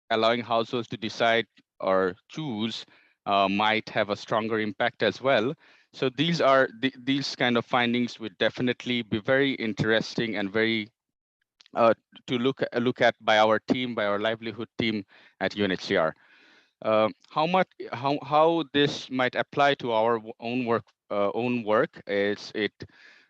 allowing households to decide or choose might have a stronger impact as well. So these are these kind of findings would definitely be very interesting and very to look at by our team, by our livelihood team at UNHCR. how this might apply to our own work is it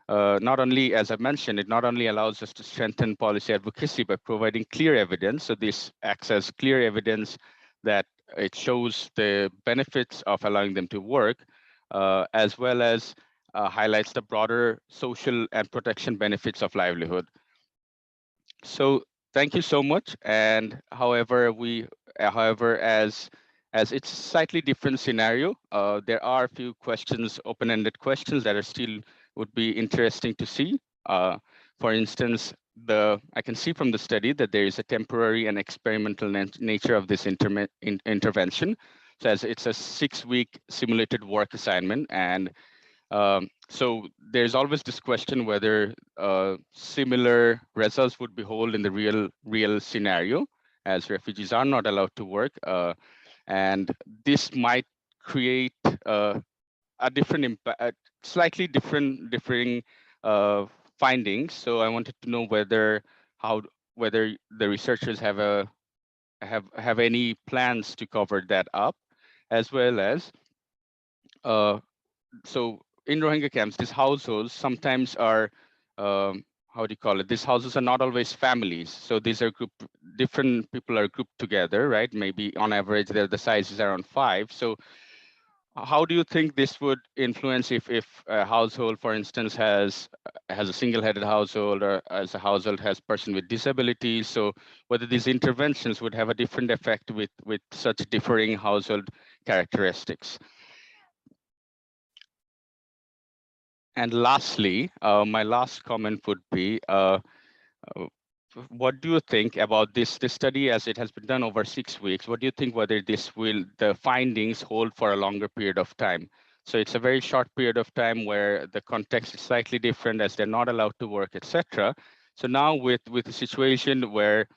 not only, as I mentioned, it not only allows us to strengthen policy advocacy by providing clear evidence. So this acts as clear evidence that it shows the benefits of allowing them to work, as well as highlights the broader social and protection benefits of livelihood. So thank you so much. And however, as it's a slightly different scenario, there are a few questions, open-ended questions that are still would be interesting to see. For instance, I can see from the study that there is a temporary and experimental nature of this intervention. So as it's a 6-week simulated work assignment, and so there's always this question whether similar results would be held in the real scenario, as refugees are not allowed to work, and this might create a different impact, slightly differing findings. So I wanted to know whether the researchers have any plans to cover that up, as well as so in Rohingya camps, these households sometimes are, how do you call it? These houses are not always families. So these are different people are grouped together, right? Maybe on average, the size is around 5. So how do you think this would influence if a household, for instance, has a single-headed household, or as a household has person with disabilities? So whether these interventions would have a different effect with such differing household characteristics. And lastly, my last comment would be, what do you think about this study, as it has been done over 6 weeks? What do you think whether the findings hold for a longer period of time? So it's a very short period of time where the context is slightly different, as they're not allowed to work, etc. So now with the situation where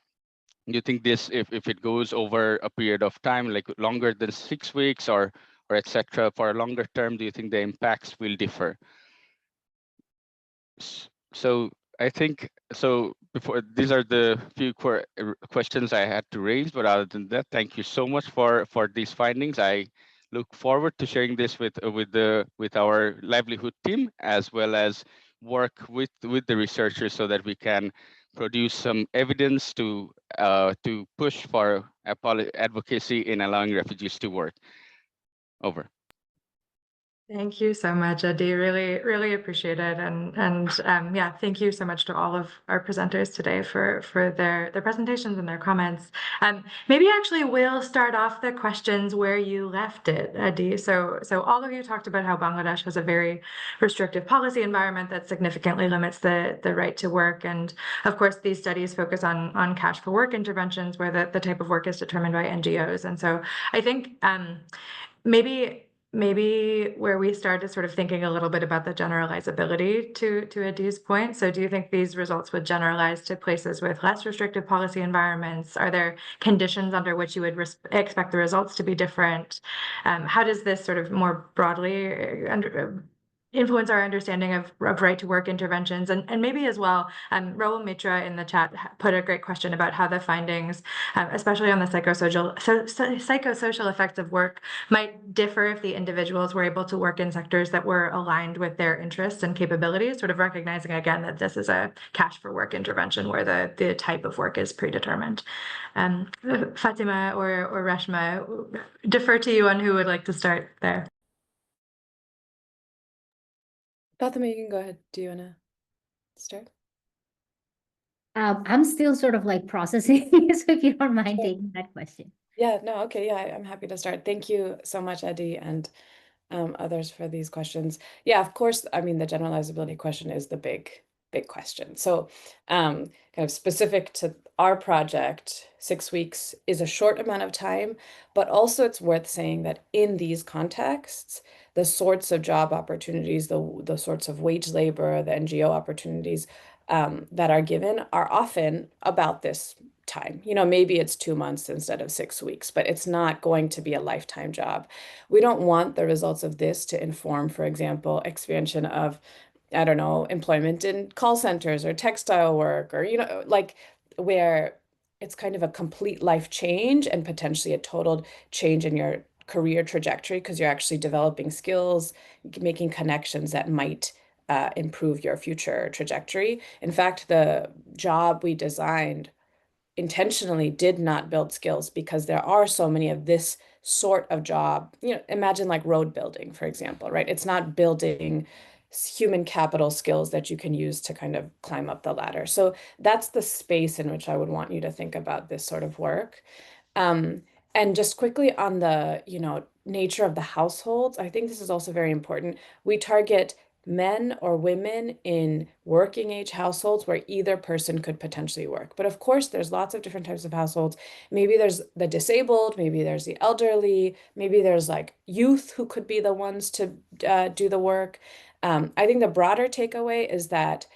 you think this, if it goes over a period of time, like longer than 6 weeks or etc., for a longer term, do you think the impacts will differ? So I think, so before, these are the few questions I had to raise, but other than that, thank you so much for these findings. I look forward to sharing this with our livelihood team, as well as work with the researchers, so that we can produce some evidence to push for advocacy in allowing refugees to work. Over. Thank you so much, Adee. Really appreciate it. And yeah, thank you so much to all of our presenters today for their presentations and their comments. Maybe actually we'll start off the questions where you left it, Adee. So all of you talked about how Bangladesh has a very restrictive policy environment that significantly limits the right to work. And of course, these studies focus on cash for work interventions, where the type of work is determined by NGOs. And so I think maybe where we start is sort of thinking a little bit about the generalizability to Adee's point. So do you think these results would generalize to places with less restrictive policy environments? Are there conditions under which you would expect the results to be different? How does this sort of more broadly influence our understanding of right to work interventions? And maybe as well, Rahul Mitra in the chat put a great question about how the findings, especially on the psychosocial effects of work, might differ if the individuals were able to work in sectors that were aligned with their interests and capabilities, sort of recognizing again that this is a cash for work intervention where the type of work is predetermined. Fatima or Reshma, defer to you on who would like to start there. Fatima, you can go ahead. Do you want to start? I'm still sort of like processing, so if you don't mind taking that question. Yeah, no, okay, yeah, I'm happy to start. Thank you so much, Adee, and others for these questions. Yeah, of course, I mean, the generalizability question is the big question. So kind of specific to our project, 6 weeks is a short amount of time, but also it's worth saying that in these contexts, the sorts of job opportunities, the sorts of wage labor, the NGO opportunities that are given are often about this time. You know, maybe it's 2 months instead of 6 weeks, but it's not going to be a lifetime job. We don't want the results of this to inform, for example, expansion of, I don't know, employment in call centers or textile work, or, you know, like where it's kind of a complete life change and potentially a total change in your career trajectory because you're actually developing skills, making connections that might improve your future trajectory. In fact, the job we designed intentionally did not build skills because there are so many of this sort of job. You know, imagine like road building, for example, right? It's not building human capital skills that you can use to kind of climb up the ladder. So that's the space in which I would want you to think about this sort of work. And just quickly on the, nature of the households, I think this is also very important. We target men or women in working age households where either person could potentially work. But of course, there's lots of different types of households. Maybe there's the disabled, maybe there's the elderly, maybe there's like youth who could be the ones to do the work. I think the broader takeaway is that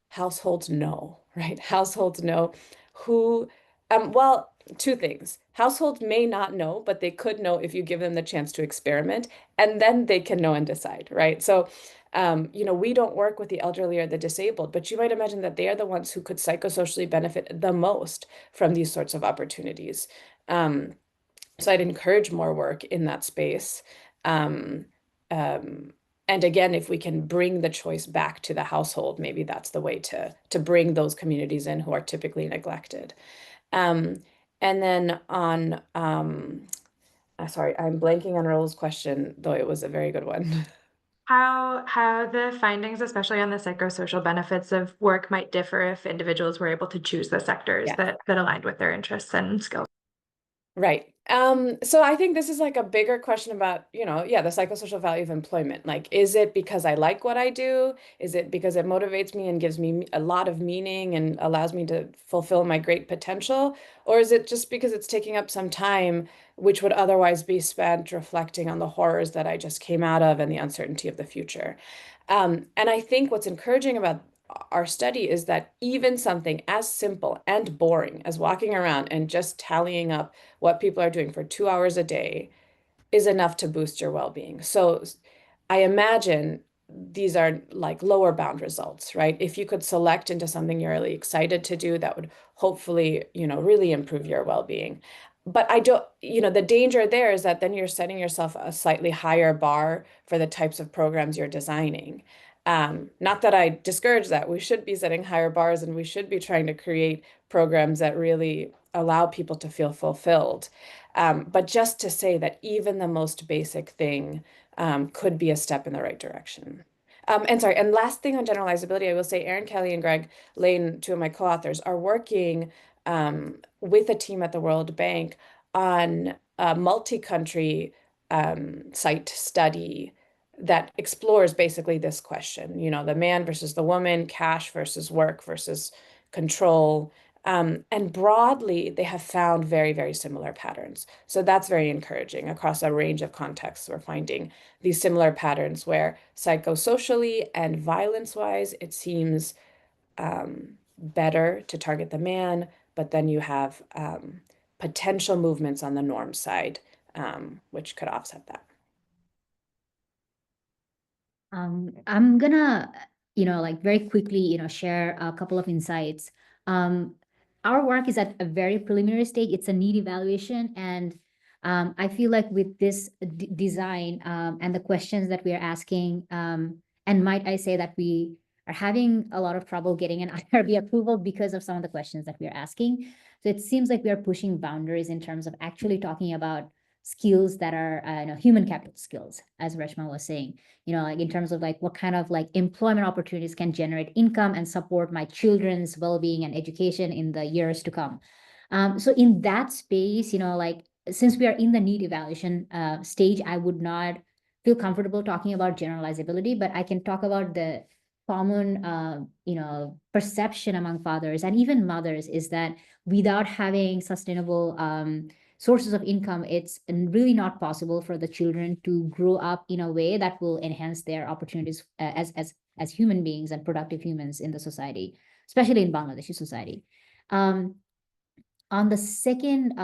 households know, right? Households know who, well, two things. Households may not know, but they could know if you give them the chance to experiment, and then they can know and decide, right? So, we don't work with the elderly or the disabled, but you might imagine that they are the ones who could psychosocially benefit the most from these sorts of opportunities. So I'd encourage more work in that space. Um, and again, if we can bring the choice back to the household, maybe that's the way to bring those communities in who are typically neglected. And then on, sorry, I'm blanking on Raul's question, though it was a very good one. How the findings, especially on the psychosocial benefits of work, might differ if individuals were able to choose the sectors that aligned with their interests and skills. Right. So I think this is like a bigger question about, the psychosocial value of employment. Like, is it because I like what I do? Is it because it motivates me and gives me a lot of meaning and allows me to fulfill my great potential? Or is it just because it's taking up some time, which would otherwise be spent reflecting on the horrors that I just came out of and the uncertainty of the future? And I think what's encouraging about our study is that even something as simple and boring as walking around and just tallying up what people are doing for 2 hours a day is enough to boost your well-being. So I imagine these are like lower bound results, right? If you could select into something you're really excited to do, that would hopefully, really improve your well-being. But I don't, the danger there is that then you're setting yourself a slightly higher bar for the types of programs you're designing. Not that I discourage that. We should be setting higher bars and we should be trying to create programs that really allow people to feel fulfilled. But just to say that even the most basic thing could be a step in the right direction. And last thing on generalizability, I will say Erin Kelly and Greg Lane, two of my co-authors, are working with a team at the World Bank on a multi-country site study that explores basically this question, the man versus the woman, cash versus work versus control. And broadly, they have found very, very similar patterns. So that's very encouraging. Across a range of contexts, we're finding these similar patterns where psychosocially and violence-wise, it seems better to target the man, but then you have potential movements on the norm side, which could offset that. I'm gonna, very quickly, share a couple of insights. Our work is at a very preliminary stage. It's a need evaluation. And I feel like with this design and the questions that we are asking, and might I say that we are having a lot of trouble getting an IRB approval because of some of the questions that we are asking. So it seems like we are pushing boundaries in terms of actually talking about skills that are human capital skills, as Reshmaan was saying, like in terms of like what kind of like employment opportunities can generate income and support my children's well-being and education in the years to come. So in that space, like since we are in the need evaluation stage, I would not feel comfortable talking about generalizability, but I can talk about the common perception among fathers and even mothers is that without having sustainable sources of income, it's really not possible for the children to grow up in a way that will enhance their opportunities as human beings and productive humans in the society, especially in Bangladeshi society. On the second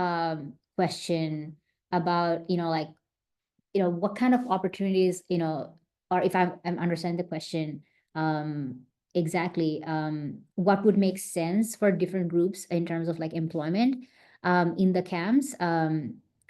question about, what kind of opportunities, or if I'm understanding the question, exactly what would make sense for different groups in terms of like employment in the camps.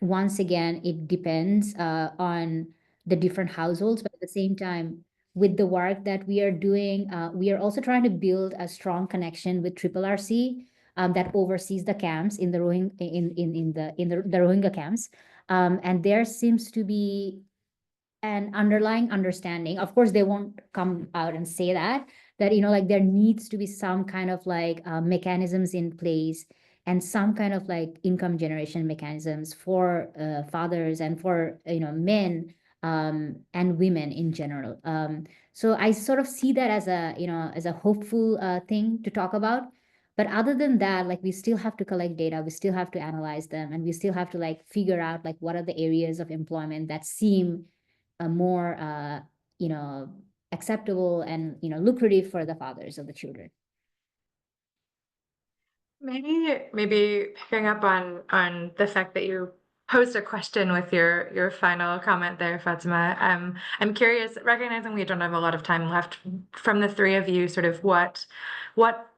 Once again, it depends on the different households, but at the same time, with the work that we are doing, we are also trying to build a strong connection with RRRC that oversees the camps in the the Rohingya camps, and there seems to be an underlying understanding. Of course, they won't come out and say that, like there needs to be some kind of like mechanisms in place and some kind of like income generation mechanisms for fathers and for, men and women in general. So I sort of see that as a hopeful thing to talk about. But other than that, like we still have to collect data, we still have to analyze them, and we still have to like figure out like what are the areas of employment that seem more acceptable and lucrative for the fathers of the children. Maybe picking up on the fact that you posed a question with your final comment there, Fatima. I'm curious, recognizing we don't have a lot of time left, from the three of you, sort of what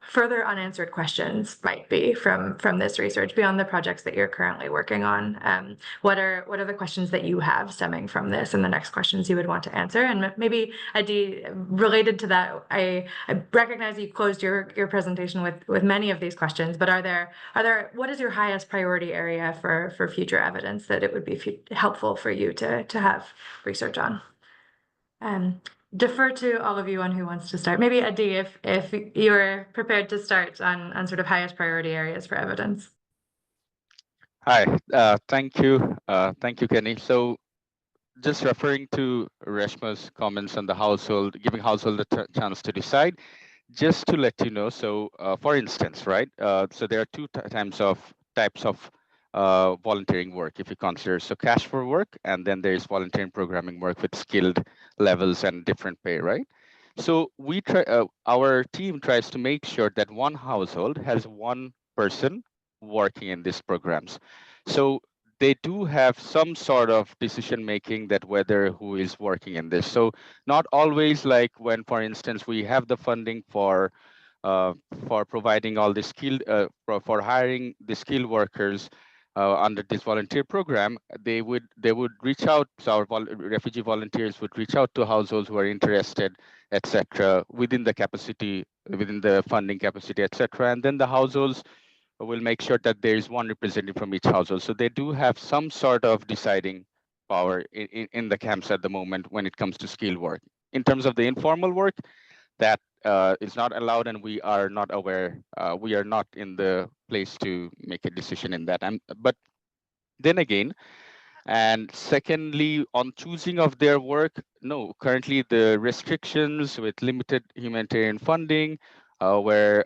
further unanswered questions might be from this research beyond the projects that you're currently working on. What are the questions that you have stemming from this, and the next questions you would want to answer? And maybe Adee, related to that, I recognize you closed your presentation with many of these questions, but are there what is your highest priority area for future evidence that it would be helpful for you to have research on? Defer to all of you on who wants to start. Maybe Adee, if you're prepared to start on sort of highest priority areas for evidence. Hi, thank you, Kenny. So just referring to Reshma's comments on the household, giving household a chance to decide, just to let you know, so for instance, right, so there are two types of volunteering work, if you consider. So cash for work, and then there's volunteering programming work with skilled levels and different pay, right? So we try, our team tries to make sure that one household has one person working in these programs. So they do have some sort of decision making that whether who is working in this. So not always like when, for instance, we have the funding for providing all the skilled, for hiring the skilled workers under this volunteer program, they would reach out. So our refugee volunteers would reach out to households who are interested, etc., within the capacity, within the funding capacity, etc. And then the households will make sure that there is one representative from each household. So they do have some sort of deciding power in the camps at the moment when it comes to skilled work. In terms of the informal work, that is not allowed, and we are not aware. We are not in the place to make a decision in that. But then again, and secondly, on choosing of their work, no, currently the restrictions with limited humanitarian funding, where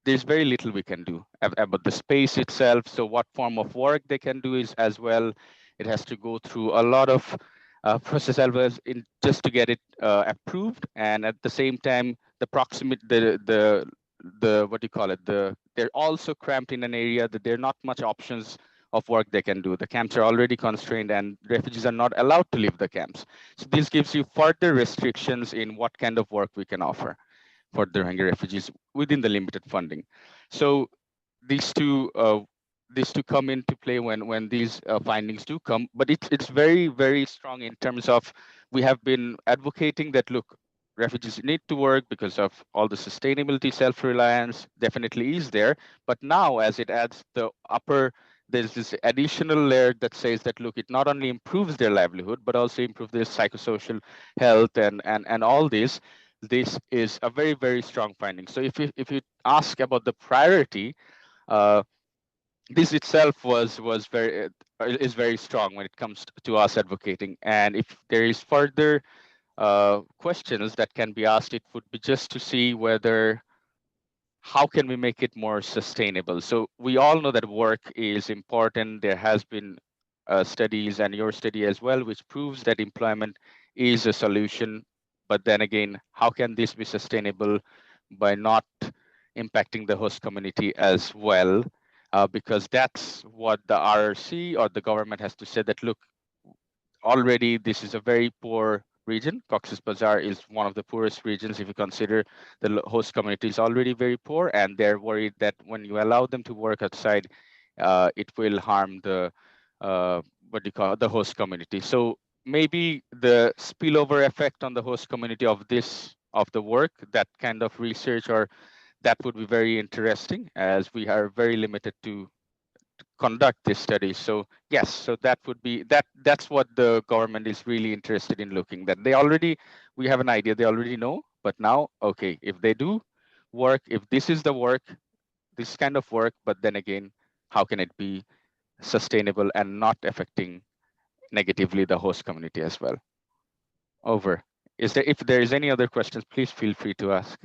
there's very little we can do about the space itself. So what form of work they can do is as well, it has to go through a lot of process in just to get it approved. And at the same time, the proximity, the what do you call it? They're also cramped in an area that there are not much options of work they can do. The camps are already constrained, and refugees are not allowed to leave the camps. So this gives you further restrictions in what kind of work we can offer for the Rohingya refugees within the limited funding. So these two come into play when these findings do come. But it's very, very strong in terms of, we have been advocating that, look, refugees need to work because of all the sustainability, self-reliance definitely is there. But now, as it adds there's this additional layer that says that, look, it not only improves their livelihood, but also improves their psychosocial health and all this. This is a very, very strong finding. So if you ask about the priority, this itself is very strong when it comes to us advocating. And if there is further questions that can be asked, it would be just to see whether how can we make it more sustainable. So we all know that work is important. There has been studies, and your study as well, which proves that employment is a solution. But then again, how can this be sustainable by not impacting the host community as well? Because that's what the RRC or the government has to say, that, look, already this is a very poor region. Cox's Bazar is one of the poorest regions if you consider the host community is already very poor, and they're worried that when you allow them to work outside, it will harm the the host community. So maybe the spillover effect on the host community of the work, that kind of research, or that would be very interesting, as we are very limited to conduct this study. So yes, so that would be that's what the government is really interested in looking, that we have an idea, they already know, but now, okay, if they do work, if this is the work, this kind of work, but then again, how can it be sustainable and not affecting negatively the host community as well? Over. If there is any other questions, please feel free to ask.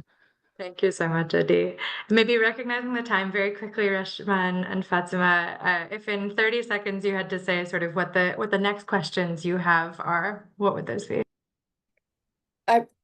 Thank you so much, Adee. Maybe recognizing the time very quickly, Reshmaan and Fatima, if in 30 seconds you had to say sort of what the next questions you have are, what would those be?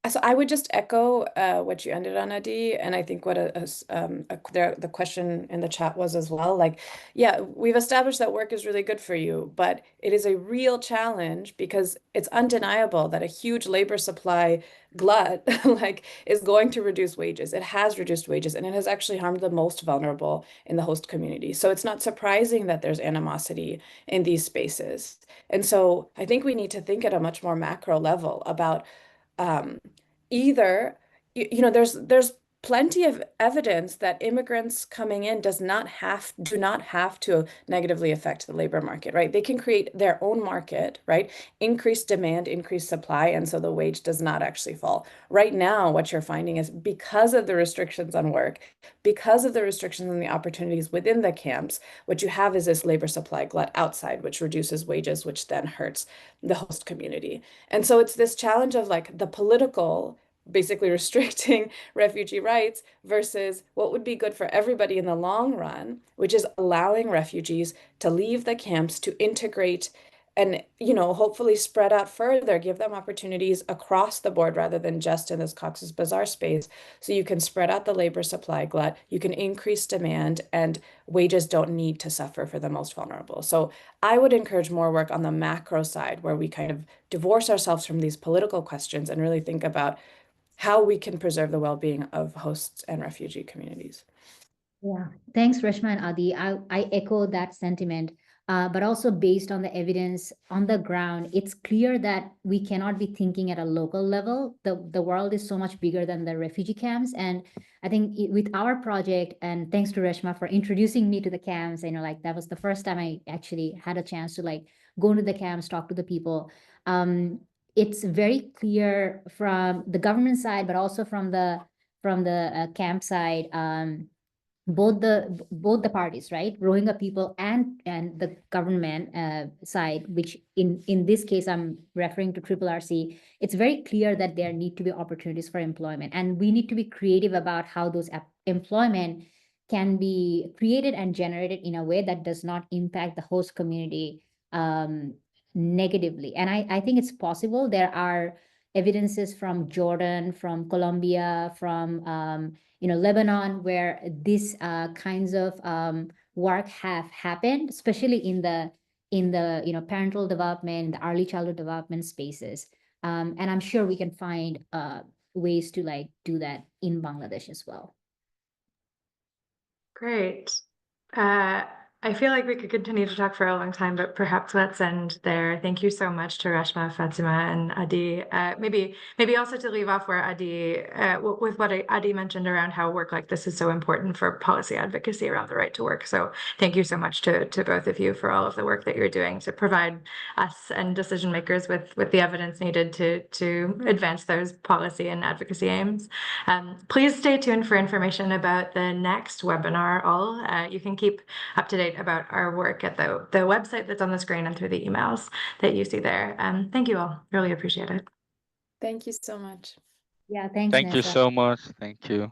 So I would just echo what you ended on, Adee, and I think what the question in the chat was as well. Like, yeah, we've established that work is really good for you, but it is a real challenge because it's undeniable that a huge labor supply glut like is going to reduce wages. It has reduced wages, and it has actually harmed the most vulnerable in the host community. So it's not surprising that there's animosity in these spaces. And so I think we need to think at a much more macro level about either, there's plenty of evidence that immigrants coming in do not have to negatively affect the labor market, right? They can create their own market, right? Increase demand, increase supply, and so the wage does not actually fall. Right now, what you're finding is because of the restrictions on work, because of the restrictions on the opportunities within the camps, what you have is this labor supply glut outside, which reduces wages, which then hurts the host community. And so it's this challenge of like the political basically restricting refugee rights versus what would be good for everybody in the long run, which is allowing refugees to leave the camps, to integrate and, hopefully spread out further, give them opportunities across the board rather than just in this Cox's Bazar space. So you can spread out the labor supply glut, you can increase demand, and wages don't need to suffer for the most vulnerable. So I would encourage more work on the macro side where we kind of divorce ourselves from these political questions and really think about how we can preserve the well-being of hosts and refugee communities. Yeah, thanks, Reshmaan, Adee. I echo that sentiment, but also based on the evidence on the ground, it's clear that we cannot be thinking at a local level. The world is so much bigger than the refugee camps. And I think with our project, and thanks to Reshma for introducing me to the camps, like that was the first time I actually had a chance to like go into the camps, talk to the people. It's very clear from the government side, but also from the camp side, both the parties, right? Rohingya people and the government side, which in this case I'm referring to RRC. It's very clear that there need to be opportunities for employment, and we need to be creative about how those employment can be created and generated in a way that does not impact the host community negatively. And I think it's possible. There are evidences from Jordan, from Colombia, from Lebanon, where these kinds of work have happened, especially in the parental development, the early childhood development spaces. And I'm sure we can find ways to like do that in Bangladesh as well. Great. I feel like we could continue to talk for a long time, but perhaps let's end there. Thank you so much to Reshma, Fatima, and Adee. Maybe also to leave off where Adee, with what Adee mentioned around how work like this is so important for policy advocacy around the right to work. So thank you so much to both of you for all of the work that you're doing to provide us and decision makers with the evidence needed to advance those policy and advocacy aims. Please stay tuned for information about the next webinar. You can keep up to date about our work at the website that's on the screen and through the emails that you see there. Thank you all. Really appreciate it. Thank you so much. Yeah, thanks, Thank you Nessa. so much. Thank you.